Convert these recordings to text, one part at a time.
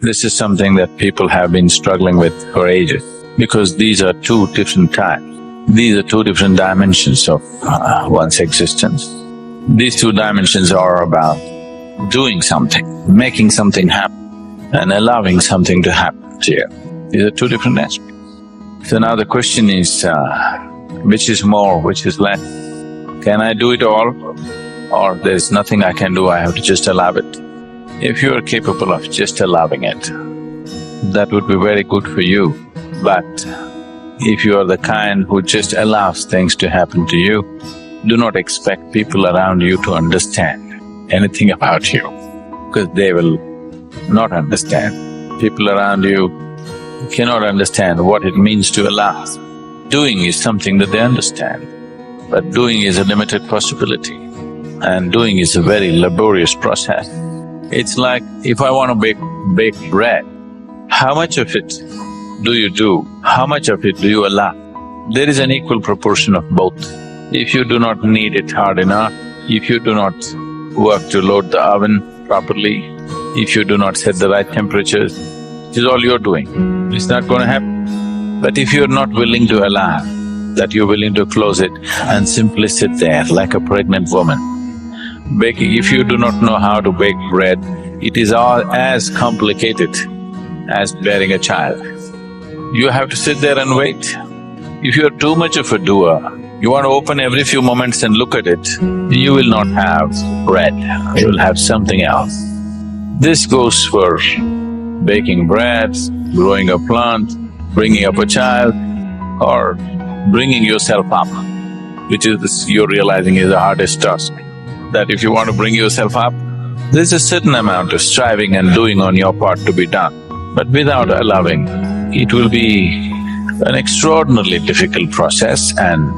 This is something that people have been struggling with for ages, because these are two different types. These are two different dimensions of one's existence. These two dimensions are about doing something, making something happen, and allowing something to happen to you. These are two different aspects. So now the question is, which is more, which is less? Can I do it all? Or there's nothing I can do, I have to just allow it? If you are capable of just allowing it, that would be very good for you. But if you are the kind who just allows things to happen to you, do not expect people around you to understand anything about you, because they will not understand. People around you cannot understand what it means to allow. Doing is something that they understand, but doing is a limited possibility, and doing is a very laborious process. It's like, if I want to bake bread, how much of it do you do? How much of it do you allow? There is an equal proportion of both. If you do not knead it hard enough, if you do not work to load the oven properly, if you do not set the right temperatures, it is all you're doing. It's not going to happen. But if you're not willing to allow, that you're willing to close it and simply sit there like a pregnant woman, baking, if you do not know how to bake bread, it is all as complicated as bearing a child. You have to sit there and wait. If you're too much of a doer, you want to open every few moments and look at it, you will not have bread, you will have something else. This goes for baking bread, growing a plant, bringing up a child, or bringing yourself up, which is you're realizing is the hardest task. That if you want to bring yourself up, there's a certain amount of striving and doing on your part to be done. But without allowing, it will be an extraordinarily difficult process and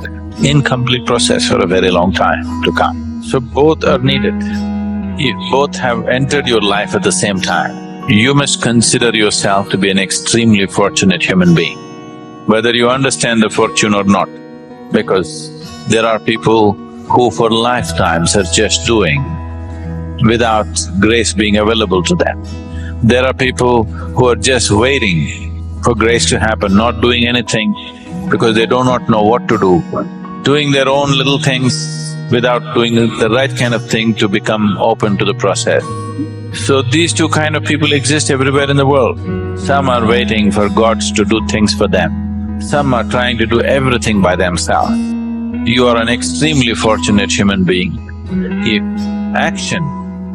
incomplete process for a very long time to come. So both are needed. If both have entered your life at the same time, you must consider yourself to be an extremely fortunate human being, whether you understand the fortune or not, because there are people who for lifetimes are just doing without grace being available to them. There are people who are just waiting for grace to happen, not doing anything because they do not know what to do, doing their own little things without doing the right kind of thing to become open to the process. So these two kind of people exist everywhere in the world. Some are waiting for gods to do things for them, some are trying to do everything by themselves. You are an extremely fortunate human being if action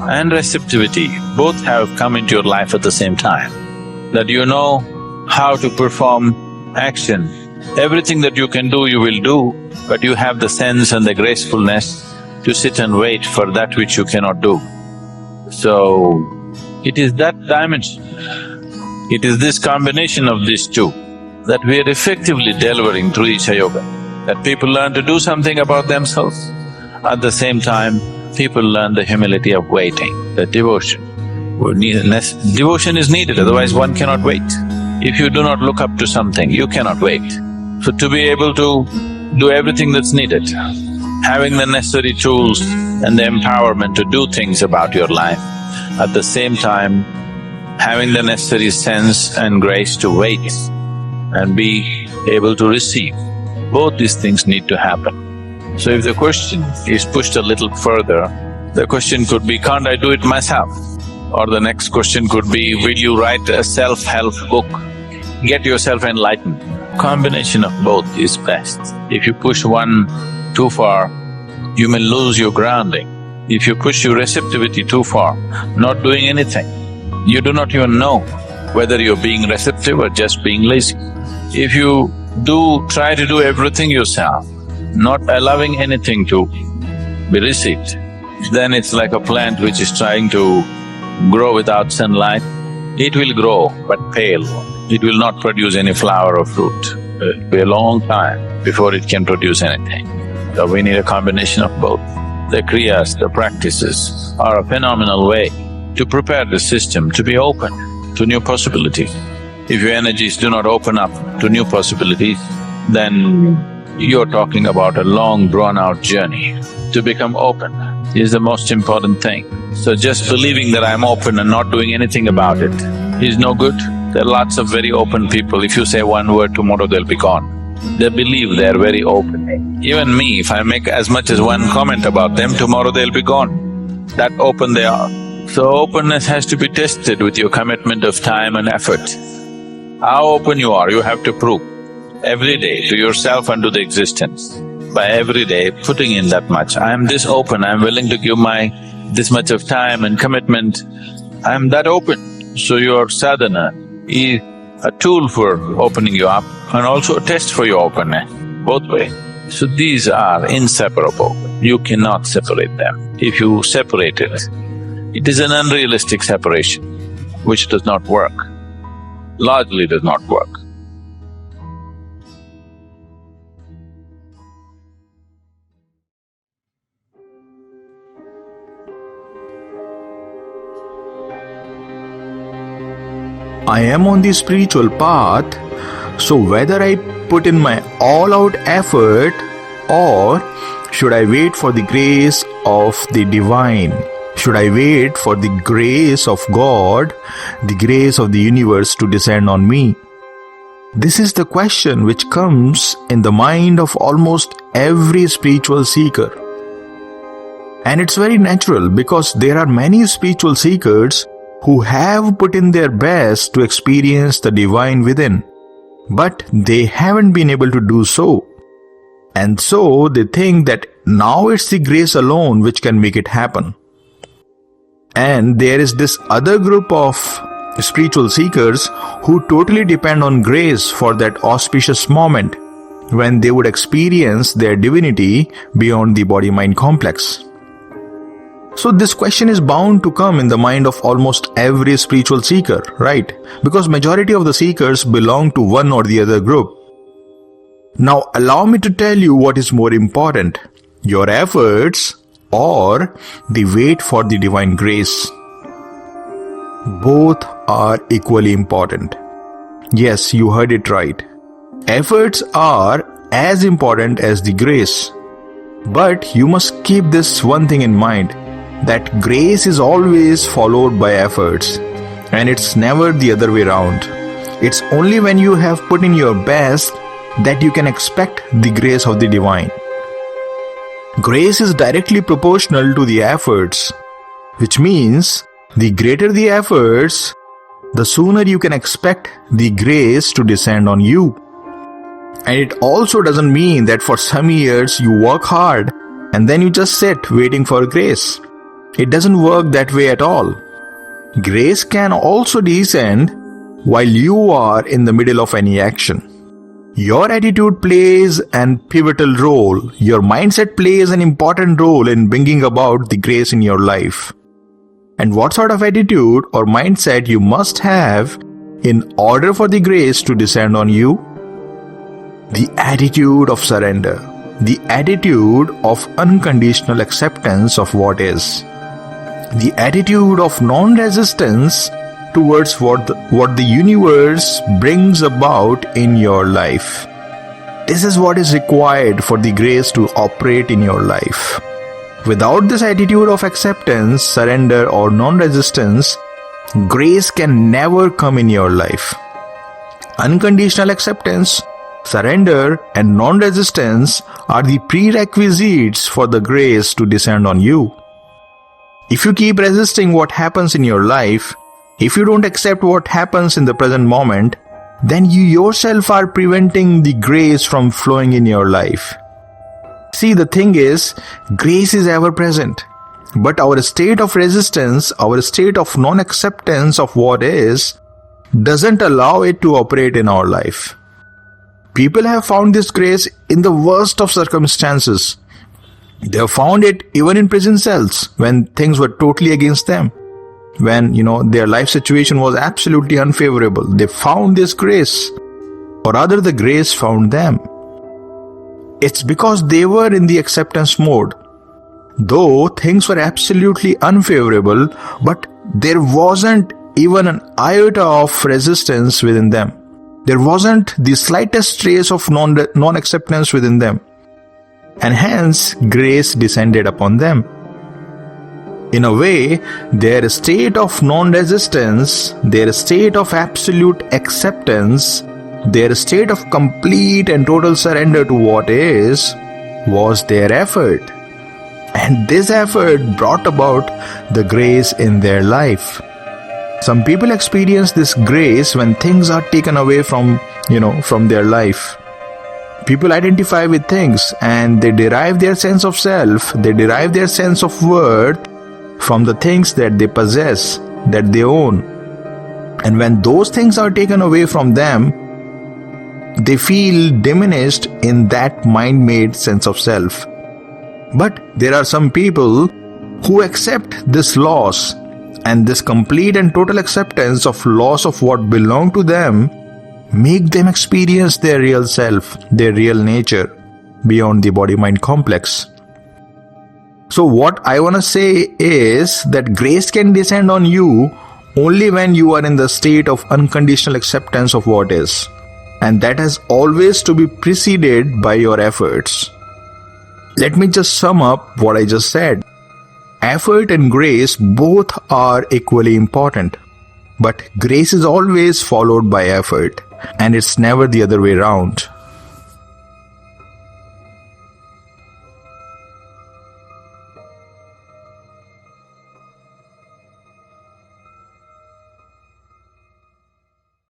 and receptivity both have come into your life at the same time, that you know how to perform action. Everything that you can do, you will do, but you have the sense and the gracefulness to sit and wait for that which you cannot do. So, it is that dimension, it is this combination of these two that we are effectively delivering through Isha Yoga. That people learn to do something about themselves. At the same time, people learn the humility of waiting, the devotion. Devotion is needed, otherwise one cannot wait. If you do not look up to something, you cannot wait. So to be able to do everything that's needed, having the necessary tools and the empowerment to do things about your life, at the same time having the necessary sense and grace to wait and be able to receive. Both these things need to happen. So if the question is pushed a little further, the question could be, can't I do it myself? Or the next question could be, will you write a self-help book? Get yourself enlightened. Combination of both is best. If you push one too far, you may lose your grounding. If you push your receptivity too far, not doing anything, you do not even know whether you're being receptive or just being lazy. If you try to do everything yourself, not allowing anything to be received, then it's like a plant which is trying to grow without sunlight. It will grow but pale, it will not produce any flower or fruit. It'll be a long time before it can produce anything. So we need a combination of both. The kriyas, the practices are a phenomenal way to prepare the system to be open to new possibilities. If your energies do not open up to new possibilities, then you're talking about a long drawn-out journey. To become open is the most important thing. So just believing that I'm open and not doing anything about it He's no good. There are lots of very open people. If you say one word, tomorrow they'll be gone. They believe they're very open. Even me, if I make as much as one comment about them, tomorrow they'll be gone. That open they are. So openness has to be tested with your commitment of time and effort. How open you are, you have to prove every day to yourself and to the existence. By every day putting in that much, I am this open, I am willing to give my this much of time and commitment, I am that open. So your sadhana is a tool for opening you up and also a test for your openness, both ways. So these are inseparable, you cannot separate them. If you separate it, it is an unrealistic separation, which does not work, largely does not work. I am on the spiritual path, so whether I put in my all-out effort or should I wait for the grace of the divine? Should I wait for the grace of God, the grace of the universe to descend on me? This is the question which comes in the mind of almost every spiritual seeker. And it's very natural because there are many spiritual seekers who have put in their best to experience the divine within, but they haven't been able to do so. And so they think that now it's the grace alone which can make it happen. And there is this other group of spiritual seekers who totally depend on grace for that auspicious moment when they would experience their divinity beyond the body-mind complex. So this question is bound to come in the mind of almost every spiritual seeker, right? Because majority of the seekers belong to one or the other group. Now allow me to tell you what is more important, your efforts or the wait for the divine grace. Both are equally important. Yes, you heard it right. Efforts are as important as the grace. But you must keep this one thing in mind, that grace is always followed by efforts, and it's never the other way around. It's only when you have put in your best that you can expect the grace of the divine. Grace is directly proportional to the efforts, which means the greater the efforts, the sooner you can expect the grace to descend on you. And it also doesn't mean that for some years you work hard and then you just sit waiting for grace. It doesn't work that way at all. Grace can also descend while you are in the middle of any action. Your attitude plays an pivotal role. Your mindset plays an important role in bringing about the grace in your life. And what sort of attitude or mindset you must have in order for the grace to descend on you? The attitude of surrender. The attitude of unconditional acceptance of what is. The attitude of non-resistance towards what the universe brings about in your life. This is what is required for the grace to operate in your life. Without this attitude of acceptance, surrender or non-resistance, grace can never come in your life. Unconditional acceptance, surrender and non-resistance are the prerequisites for the grace to descend on you. If you keep resisting what happens in your life, if you don't accept what happens in the present moment, then you yourself are preventing the grace from flowing in your life. See, the thing is, grace is ever present, but our state of resistance, our state of non-acceptance of what is, doesn't allow it to operate in our life. People have found this grace in the worst of circumstances. They have found it even in prison cells when things were totally against them. When, their life situation was absolutely unfavorable. They found this grace. Or rather, the grace found them. It's because they were in the acceptance mode. Though things were absolutely unfavorable, but there wasn't even an iota of resistance within them. There wasn't the slightest trace of non-acceptance within them. And hence, grace descended upon them. In a way, their state of non-resistance, their state of absolute acceptance, their state of complete and total surrender to what is, was their effort. And this effort brought about the grace in their life. Some people experience this grace when things are taken away from their life. People identify with things and they derive their sense of self, they derive their sense of worth from the things that they possess, that they own. And when those things are taken away from them, they feel diminished in that mind-made sense of self. But there are some people who accept this loss, and this complete and total acceptance of loss of what belonged to them make them experience their real self, their real nature, beyond the body-mind complex. So what I want to say is that grace can descend on you only when you are in the state of unconditional acceptance of what is. And that has always to be preceded by your efforts. Let me just sum up what I just said. Effort and grace both are equally important. But grace is always followed by effort. And it's never the other way around.